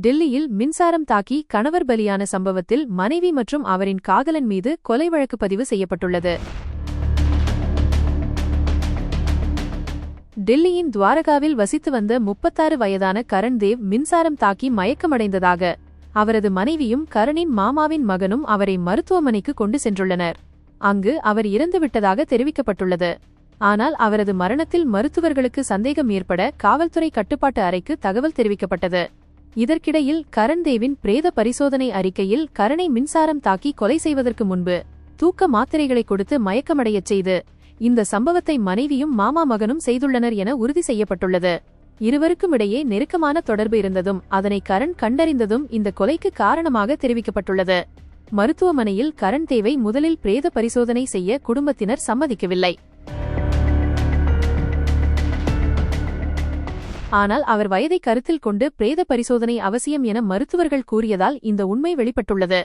டில்லியில் மின்சாரம் தாக்கி கணவர் பலியான சம்பவத்தில் மனைவி மற்றும் அவரின் காதலன் மீது கொலை வழக்கு பதிவு செய்யப்பட்டுள்ளது. டில்லியின் துவாரகாவில் வசித்து வந்த 36 வயதான கரண் தேவ் மின்சாரம் தாக்கி மயக்கமடைந்ததாக அவரது மனைவியும் கரணின் மாமாவின் மகனும் அவரை மருத்துவமனைக்கு கொண்டு சென்றுள்ளனர். அங்கு அவர் இறந்துவிட்டதாக தெரிவிக்கப்பட்டுள்ளது. ஆனால் அவரது மரணத்தில் மருத்துவர்களுக்கு சந்தேகம் ஏற்பட காவல்துறை கட்டுப்பாட்டு அறைக்கு தகவல் தெரிவிக்கப்பட்டது. இதற்கிடையில் கரண் தேவின் பிரேத பரிசோதனை அறிக்கையில் கரனை மின்சாரம் தாக்கி கொலை செய்வதற்கு முன்பு தூக்க மாத்திரைகளை கொடுத்து மயக்கமடையச் செய்து இந்த சம்பவத்தை மனைவியும் மாமா மகனும் செய்துள்ளனர் என உறுதி செய்யப்பட்டுள்ளது. இருவருக்கும் இடையே நெருக்கமான தொடர்பு இருந்ததும் அதனை கரண் கண்டறிந்ததும் இந்த கொலைக்கு காரணமாக தெரிவிக்கப்பட்டுள்ளது. மருத்துவமனையில் கரண் தேவை முதலில் பிரேத பரிசோதனை செய்ய குடும்பத்தினர் சம்மதிக்கவில்லை. ஆனால் அவர் வயதை கருத்தில் கொண்டு பிரேத பரிசோதனை அவசியம் என மருத்துவர்கள் கூறியதால் இந்த உண்மை வெளிப்பட்டுள்ளது.